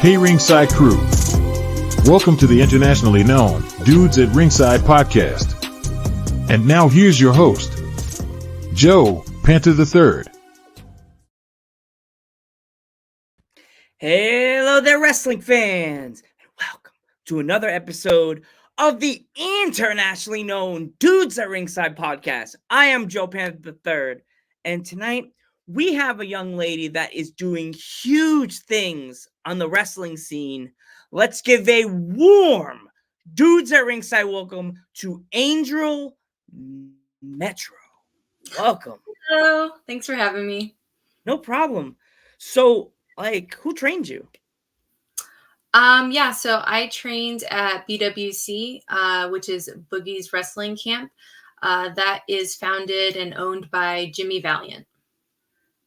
Hey Ringside crew, welcome to the internationally known Dudes at Ringside podcast. And now here's your host, Joe, Panther the Third. Hello there, wrestling fans, and welcome to another episode of the internationally known Dudes at Ringside podcast. I am Joe Panther III, and tonight we have a young lady that is doing huge things on the wrestling scene. Let's give a warm Dudes at Ringside welcome to Angel Metro. Welcome. Hello. Thanks for having me. No problem. So, who trained you? So I trained at BWC, which is Boogie's Wrestling Camp. That is founded and owned by Jimmy Valiant.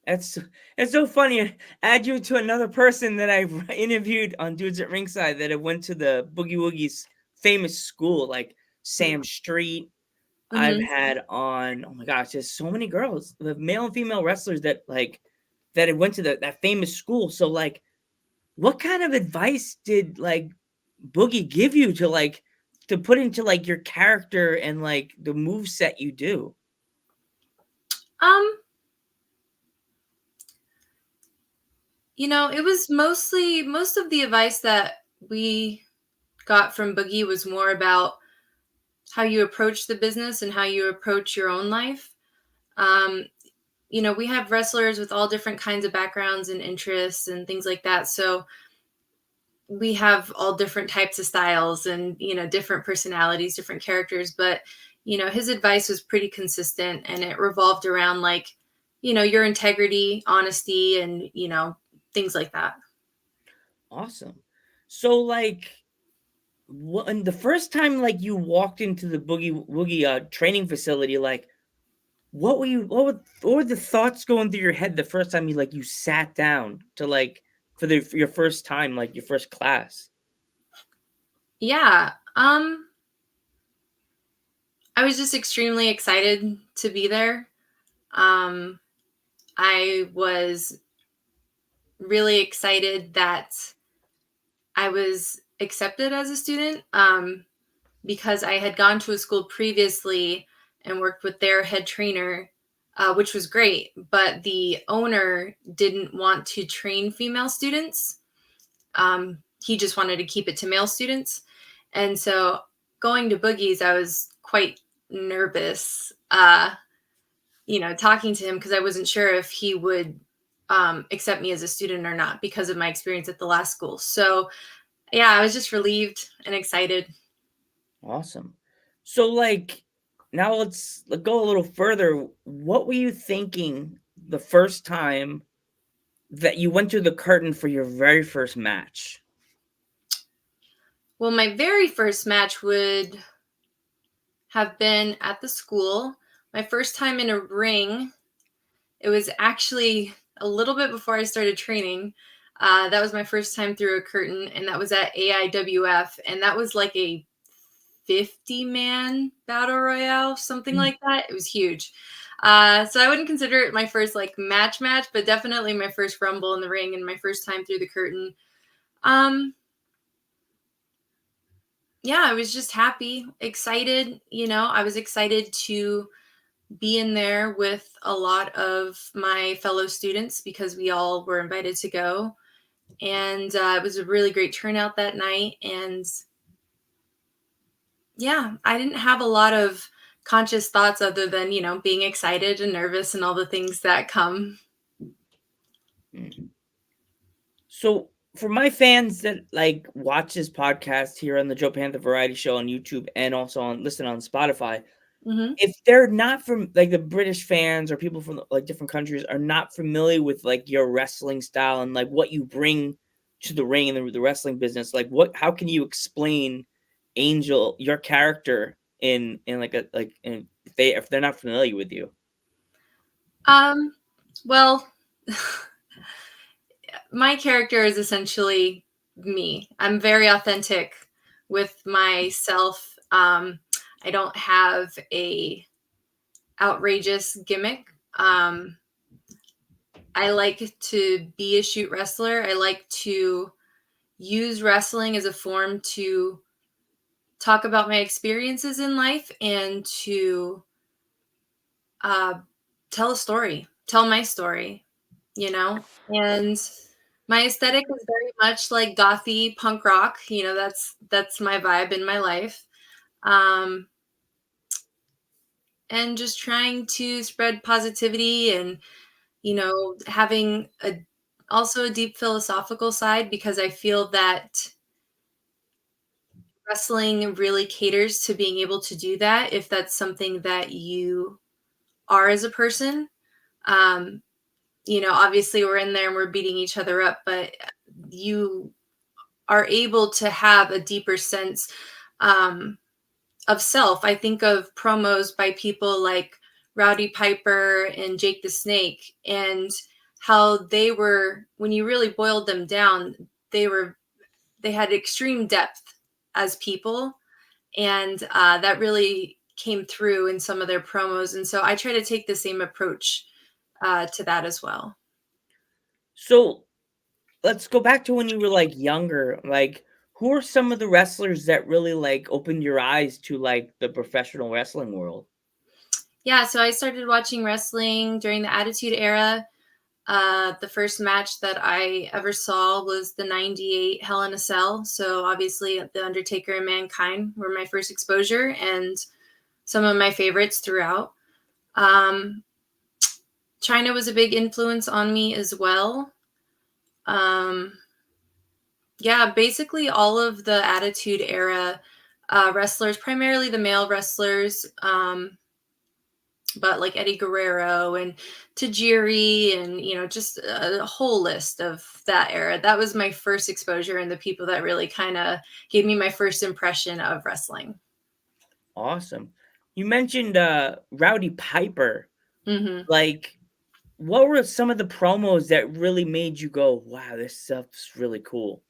It's so funny. Add you to another person that I've interviewed on Dudes at Ringside that have went to the Boogie Woogie's famous school, like Sam Street. I've had on, oh my gosh, there's so many girls, the male and female wrestlers that had went to that famous school. So what kind of advice did Boogie give you to put into your character and the move set you do? It was most of the advice that we got from Boogie was more about how you approach the business and how you approach your own life. We have wrestlers with all different kinds of backgrounds and interests and things like that. So we have all different types of styles and, different personalities, different characters. But, his advice was pretty consistent, and it revolved around your integrity, honesty, and, things like that. Awesome. So when the first time you walked into the Boogie Woogie training facility, what were the thoughts going through your head the first time you sat down to for your first time, your first class? Yeah. I was just extremely excited to be there. I was really excited that I was accepted as a student, because I had gone to a school previously and worked with their head trainer, which was great. But the owner didn't want to train female students. He just wanted to keep it to male students. And so going to Boogie's, I was quite nervous, talking to him, because I wasn't sure if he would accept me as a student or not because of my experience at the last school. So yeah, I was just relieved and excited. Awesome. So now let's go a little further. What were you thinking the first time that you went through the curtain for your very first match? Well, my very first match would have been at the school. My first time in a ring, it was actually a little bit before I started training. That was my first time through a curtain, and that was at AIWF, and that was like a 50-man battle royale, something like that. It was huge. So I wouldn't consider it my first match, but definitely my first rumble in the ring and my first time through the curtain. Yeah, I was just happy, excited. I was excited to be in there with a lot of my fellow students because we all were invited to go. And it was a really great turnout that night. And yeah, I didn't have a lot of conscious thoughts other than, being excited and nervous and all the things that come. So for my fans that watch this podcast here on the Joe Panther Variety Show on YouTube and also listen on Spotify, if they're not from the British fans or people from different countries are not familiar with your wrestling style and what you bring to the ring and the wrestling business, how can you explain Angel, your character if they're not familiar with you? Well, my character is essentially me. I'm very authentic with myself. I don't have a outrageous gimmick. I like to be a shoot wrestler. I like to use wrestling as a form to talk about my experiences in life and to tell my story, and my aesthetic is very much like gothy punk rock. That's my vibe in my life. Um, and just trying to spread positivity and, having also a deep philosophical side, because I feel that wrestling really caters to being able to do that if that's something that you are as a person. Um, obviously we're in there and we're beating each other up, but you are able to have a deeper sense of self. I think of promos by people like Rowdy Piper and Jake the Snake, and how they were, when you really boiled them down, they had extreme depth as people, and that really came through in some of their promos. And so I try to take the same approach to that as well. So let's go back to when you were like younger. Like, who are some of the wrestlers that really like opened your eyes to like the professional wrestling world? Yeah, so I started watching wrestling during the Attitude Era. The first match that I ever saw was the 98 Hell in a Cell. So obviously The Undertaker and Mankind were my first exposure and some of my favorites throughout. China was a big influence on me as well. Yeah, basically all of the Attitude Era wrestlers, primarily the male wrestlers, but like Eddie Guerrero and Tajiri and, just a whole list of that era. That was my first exposure and the people that really kind of gave me my first impression of wrestling. Awesome. You mentioned Rowdy Piper. Mm-hmm. Like, what were some of the promos that really made you go, wow, this stuff's really cool?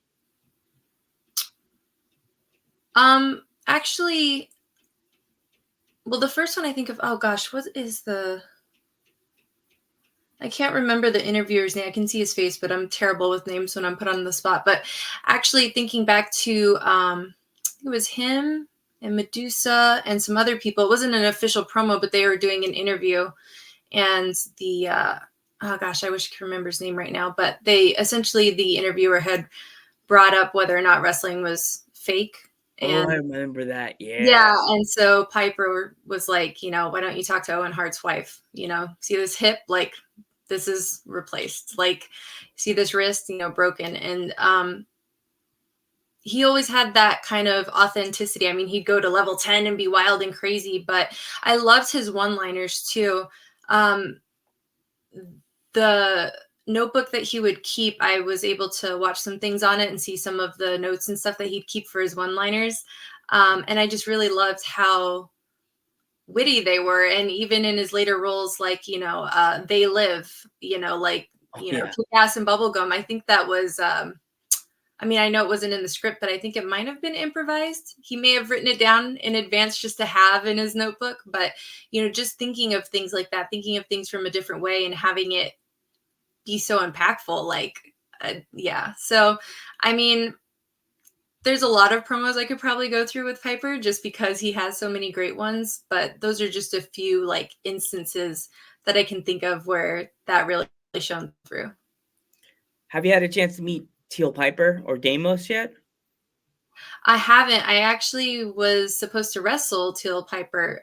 Actually, well, the first one I think of, oh gosh, I can't remember the interviewer's name. I can see his face, but I'm terrible with names when I'm put on the spot. But actually thinking back to, it was him and Medusa and some other people. It wasn't an official promo, but they were doing an interview. And oh gosh, I wish I could remember his name right now. But the interviewer had brought up whether or not wrestling was fake. Oh, I And remember that. yeah, and so Piper was like, why don't you talk to Owen Hart's wife? See this hip? Like, this is replaced. Like, see this wrist, broken. And he always had that kind of authenticity. I mean, he'd go to level 10 and be wild and crazy, but I loved his one-liners too. The notebook that he would keep, I was able to watch some things on it and see some of the notes and stuff that he'd keep for his one-liners. And I just really loved how witty they were. And even in his later roles, like, They Live, Poodcast and Bubblegum, I think that was, I mean, I know it wasn't in the script, but I think it might have been improvised. He may have written it down in advance just to have in his notebook. But, just thinking of things like that, thinking of things from a different way and having it be so impactful, like, yeah. So, I mean, there's a lot of promos I could probably go through with Piper just because he has so many great ones, but those are just a few like instances that I can think of where that really shone through. Have you had a chance to meet Teal Piper or Deimos yet? I haven't. I actually was supposed to wrestle Teal Piper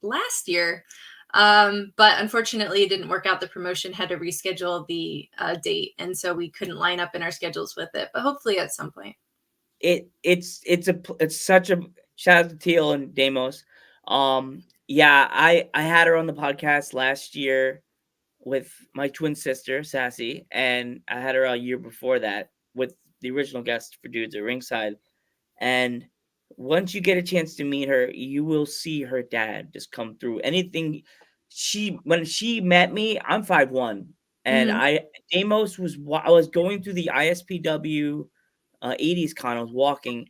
last year, but unfortunately it didn't work out. The promotion had to reschedule the date, and so we couldn't line up in our schedules with it, but hopefully at some point. It's such a shout out to Teal and Deimos. Yeah, I had her on the podcast last year with my twin sister Sassy, and I had her a year before that with the original guest for Dudes at Ringside. And once you get a chance to meet her, you will see her dad just come through. Anything when she met me, I'm 5'1", and Mm-hmm. Deimos I was going through the ISPW 80s con. I was walking,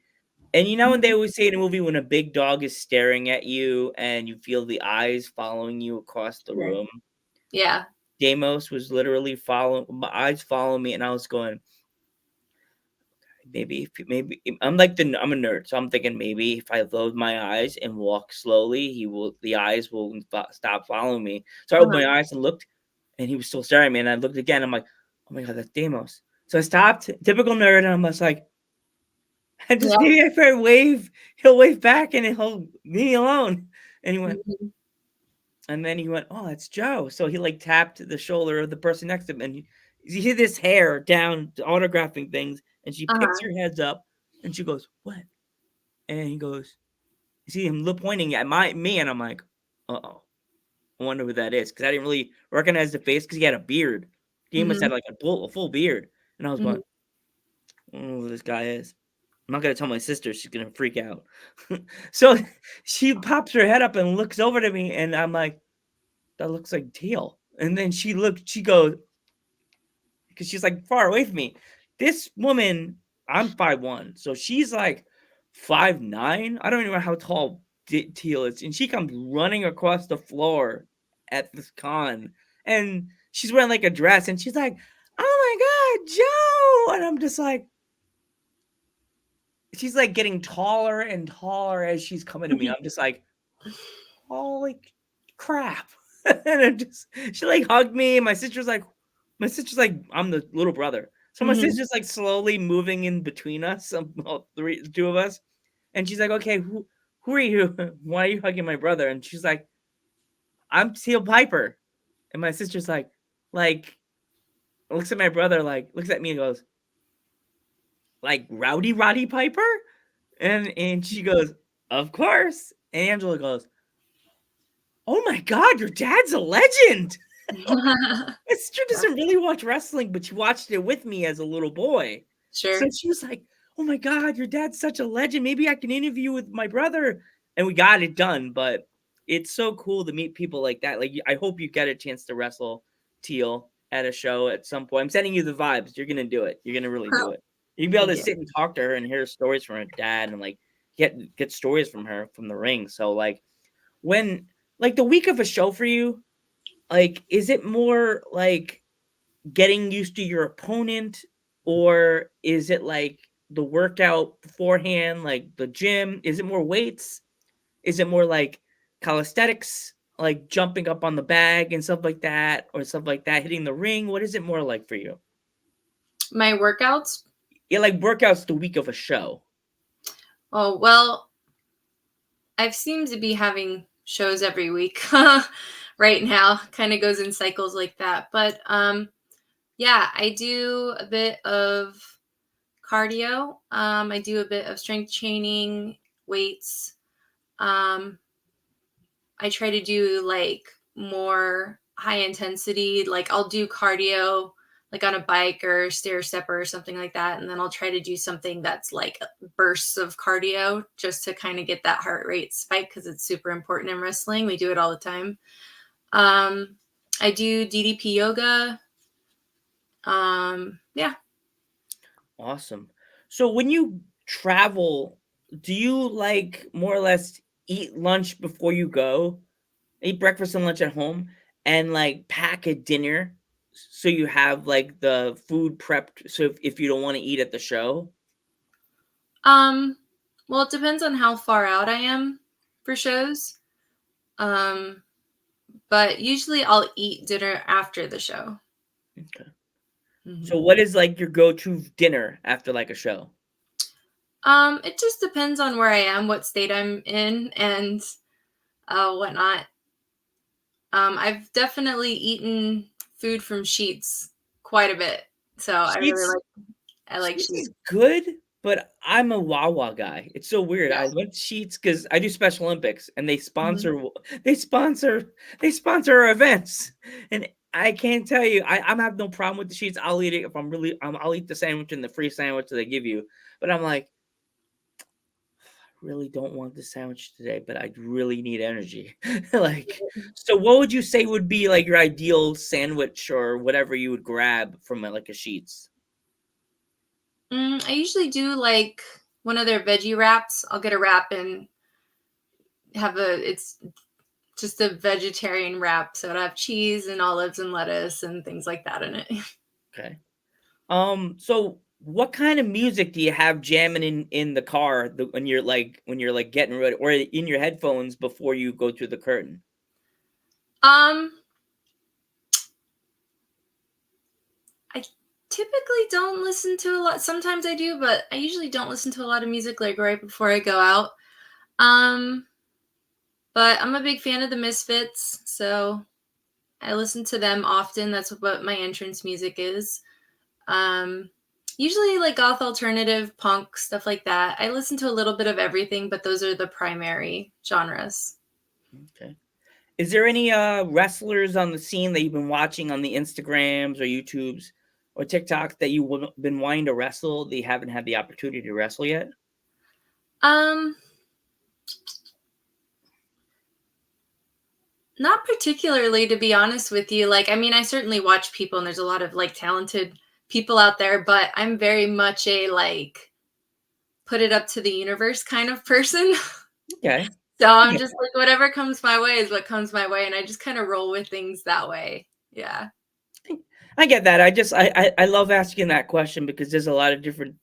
and when they always say in a movie when a big dog is staring at you and you feel the eyes following you across the room. Yeah. Deimos was literally my eyes following me, and I was going, maybe I'm I'm a nerd, so I'm thinking maybe if I close my eyes and walk slowly, the eyes will stop following me. So I opened Uh-huh. my eyes and looked, and he was still staring at me. And I looked again. I'm like, oh my god, that's Demos. So I stopped, typical nerd, and I'm just like, and just Yeah. maybe if I wave, he'll wave back and he'll leave me alone. And he went, Mhm. and then he went, oh, that's Joe. So he like tapped the shoulder of the person next to him, and you hear this hair down autographing things, and she picks Uh-huh. her heads up, and she goes, what? And he goes, you see him pointing at me, and I'm like, uh-oh, I wonder who that is, because I didn't really recognize the face because he had a beard. Demas had Mhm. like a full beard, and I was going, Mhm. I don't know who this guy is. I'm not gonna tell my sister; she's gonna freak out. So she pops her head up and looks over to me, and I'm like, that looks like Teal. And then she goes, because she's like far away from me. This woman, I'm 5'1", so she's like 5'9". I don't even know how tall Teal is, and she comes running across the floor at this con, and she's wearing like a dress, and she's like, "Oh my god, Joe!" And I'm just like, she's like getting taller and taller as she's coming to me. I'm just like, holy crap. And she like hugged me. My sister's like, I'm the little brother. So my Mhm. sister's like slowly moving in between us, all the two of us. And she's like, okay, who are you? Why are you hugging my brother? And she's like, I'm Teal Piper. And my sister's like, looks at my brother, like, looks at me and goes, like Rowdy Roddy Piper? And she goes, of course. And Angela goes, oh my god, your dad's a legend. My sister Yeah. doesn't really watch wrestling, but she watched it with me as a little boy. So Sure. she was like, oh my god, your dad's such a legend. Maybe I can interview with my brother. And we got it done. But it's so cool to meet people like that. Like, I hope you get a chance to wrestle Teal at a show at some point. I'm sending you the vibes. You're gonna do it. You're gonna really do Huh. it. You'll be able Thank to you. sit and talk to her and hear stories from her dad and like get stories from her from the ring. So like when like the week of a show for you, like is it more like getting used to your opponent, or is it like the workout beforehand, like the gym? Is it more weights? Is it more like calisthenics, like jumping up on the bag and stuff like that, or stuff like that, hitting the ring? What is it more like for you? My workouts. Yeah, like workouts the week of a show. Oh, well, I've seemed to be having shows every week right now. Kind of goes in cycles like that. But yeah, I do a bit of cardio. I do a bit of strength training, weights. Um, I try to do like more high intensity. Like I'll do cardio like on a bike or stair stepper or something like that. And then I'll try to do something that's like bursts of cardio just to kind of get that heart rate spike because it's super important in wrestling. We do it all the time. Um, I do DDP yoga. Yeah. Awesome. So when you travel, do you like more or less eat lunch before you go? Eat breakfast and lunch at home and like pack a dinner so you have like the food prepped so if you don't want to eat at the show? Um, well, it depends on how far out I am for shows. Um, but usually I'll eat dinner after the show. Okay. So Mhm. what is like your go-to dinner after like a show? It just depends on where I am, what state I'm in, and whatnot. I've definitely eaten food from Sheets quite a bit, so Sheets I like Sheets Sheets. is good, but I'm a Wawa guy. It's so weird. Yeah. I went to Sheets because I do Special Olympics and Mhm. they sponsor they sponsor our events. And I can't tell you, I'm have no problem with the Sheets. I'll eat it if I'm really I'll eat the sandwich and the free sandwich that they give you. But I'm like, really don't want the sandwich today, but I really need energy. Like, so what would you say would be like your ideal sandwich or whatever you would grab from like a Sheets? I usually do like one of their veggie wraps. I'll get a wrap and it's just a vegetarian wrap, so it'll have cheese and olives and lettuce and things like that in it. Okay. So what kind of music do you have jamming in the car when you're getting ready, or in your headphones before you go through the curtain? Um, I typically don't listen to a lot. Sometimes I do, but I usually don't listen to a lot of music like right before I go out. Um, but I'm a big fan of the Misfits, so I listen to them often. That's what my entrance music is. Um, Usually like goth alternative, punk, stuff like that. I listen to a little bit of everything, but those are the primary genres. Okay. Is there any wrestlers on the scene that you've been watching on the Instagrams or YouTubes or TikTok that you've been wanting to wrestle that you haven't had the opportunity to wrestle yet? Um, Not particularly, to be honest with you. Like, I mean, I certainly watch people, and there's a lot of like talented people out there, but I'm very much a like put it up to the universe kind of person. Okay. So I'm just like, whatever comes my way is what comes my way, and I just kind of roll with things that way. Yeah. I get that. I love asking that question because there's a lot of different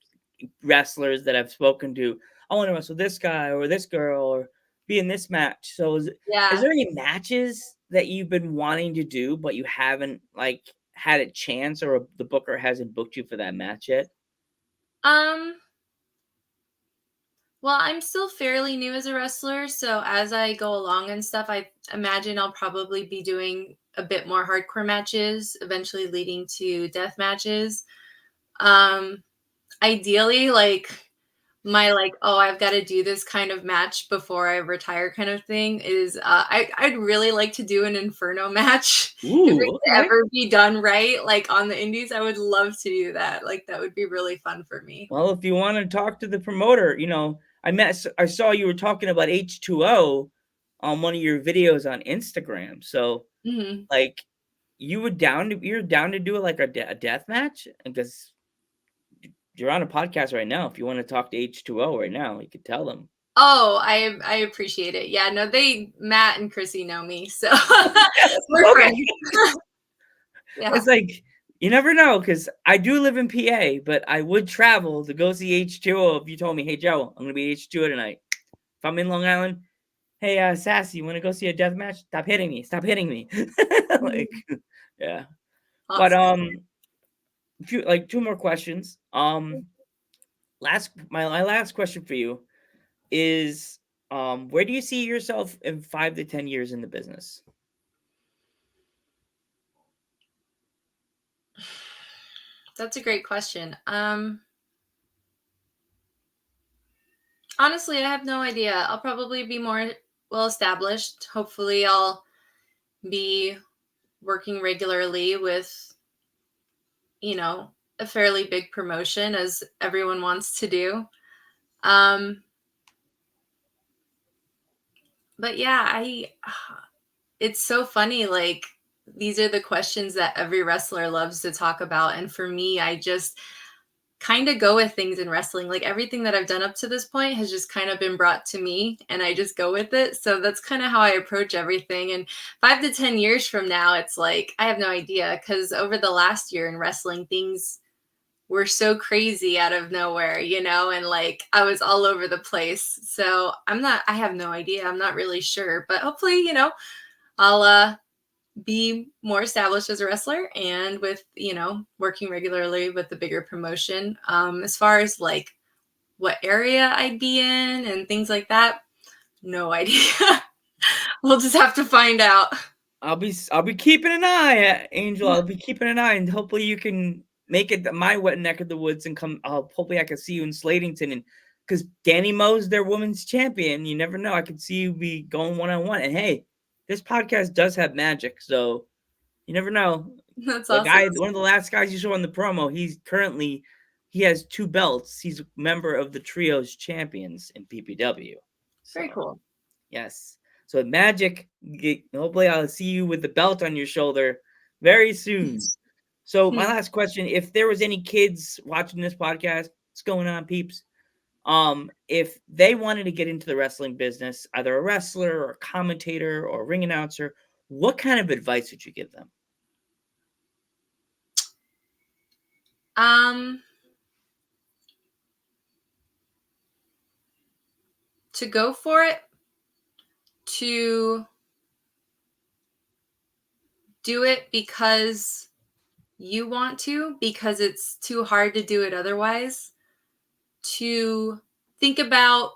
wrestlers that I've spoken to. I want to wrestle this guy or this girl or be in this match. So is Yeah. there any matches that you've been wanting to do but you haven't like had a chance, or the booker hasn't booked you for that match yet? Um, well, I'm still fairly new as a wrestler, so as I go along and stuff, I imagine I'll probably be doing a bit more hardcore matches, eventually leading to death matches. Um, Ideally, like my like, oh, I've got to do this kind of match before I retire kind of thing is I'd really like to do an Inferno match. If it Ooh, could okay. ever be done right, like on the indies, I would love to do that. Like that would be really fun for me. Well, if you want to talk to the promoter, I saw you were talking about H2O on one of your videos on Instagram. So, Hmm. like, you're down to do like a death match, because you're on a podcast right now. If you want to talk to H2O right now, you could tell them. Oh, I appreciate it. Yeah, no, Matt and Chrissy know me, so we're Okay. friends. Yeah. It's like you never know, because I do live in PA, but I would travel to go see H2O if you told me, "Hey Joe, I'm gonna be H2O tonight." If I'm in Long Island, "Hey, Sassy, you want to go see a death match? Stop hitting me! Stop hitting me!" Like, Mhm. yeah. But Awesome. two more questions. My last question for you is, where do you see yourself in 5 to 10 years in the business? That's a great question. Honestly, I have no idea. I'll probably be more well established. Hopefully, I'll be working regularly with, you know, a fairly big promotion as everyone wants to do. Um, but yeah, it's so funny. Like, these are the questions that every wrestler loves to talk about. And for me, I just kind of go with things in wrestling. Like everything that I've done up to this point has just kind of been brought to me and I just go with it. So that's kind of how I approach everything. And 5 to 10 years from now, it's like, I have no idea. Cause over the last year in wrestling, things were so crazy out of nowhere, and like I was all over the place. So I have no idea. I'm not really sure, but hopefully, I'll, be more established as a wrestler and with working regularly with the bigger promotion. As far as like what area I'd be in and things like that, no idea. We'll just have to find out. I'll be keeping an eye, Angel. I'll be keeping an eye, and hopefully you can make it to my wet neck of the woods and come. Hopefully I can see you in Slatington, and because Danny Moe's their women's champion, you never know. I could see you be going 1-on-1. And hey, this podcast does have magic, so you never know. That's The awesome. guy, one of the last guys you saw in the promo, he has 2 belts. He's a member of the Trios champions in PPW. Very So cool. yes. So Magic, hopefully I'll see you with the belt on your shoulder very soon. So my last question: if there was any kids watching this podcast, what's going on, peeps? If they wanted to get into the wrestling business, either a wrestler or a commentator or a ring announcer, what kind of advice would you give them? Um to go for it, to do it because you want to, because it's too hard to do it otherwise, to think about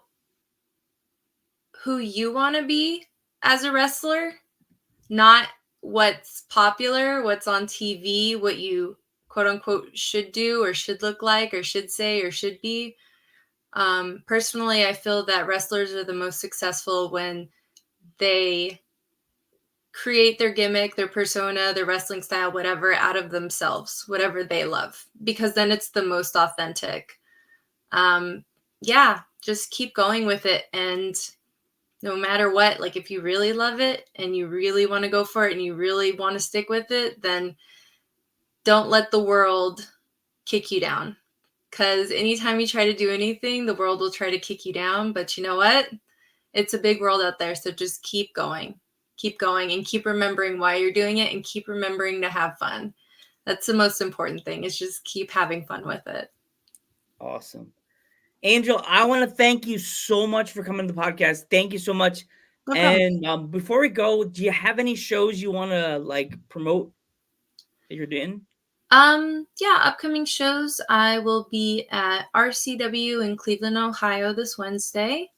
who you want to be as a wrestler, not what's popular, what's on TV, what you quote unquote should do or should look like or should say or should be. Personally, I feel that wrestlers are the most successful when they create their gimmick, their persona, their wrestling style, whatever, out of themselves, whatever they love, because then it's the most authentic. Yeah, just keep going with it. And no matter what, like if you really love it and you really want to go for it and you really want to stick with it, then don't let the world kick you down. Because anytime you try to do anything, the world will try to kick you down. But you know what? It's a big world out there. So just keep going and keep remembering why you're doing it and keep remembering to have fun. That's the most important thing, is just keep having fun with it. Awesome. Angel, I want to thank you so much for coming to the podcast. Thank you so much. No problem. And before we go, do you have any shows you want to like promote that you're doing? Yeah, upcoming shows. I will be at RCW in Cleveland, Ohio this Wednesday.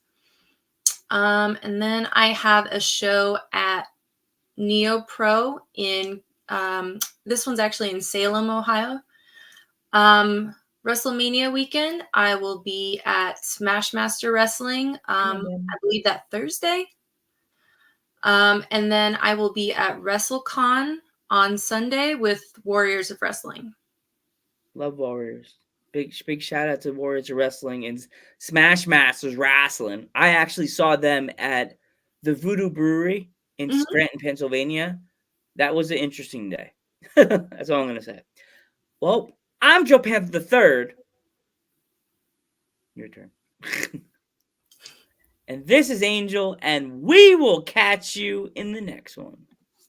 And then I have a show at Neo Pro in this one's actually in Salem, Ohio. WrestleMania weekend, I will be at Smashmaster Wrestling. I believe that Thursday. And then I will be at WrestleCon on Sunday with Warriors of Wrestling. Love Warriors. Big shout out to Warriors of Wrestling and Smash Masters Wrestling. I actually saw them at the Voodoo Brewery in Scranton, Pennsylvania. That was an interesting day. That's all I'm gonna say. Well, I'm Joe Panther III. Your turn. And this is Angel, and we will catch you in the next one.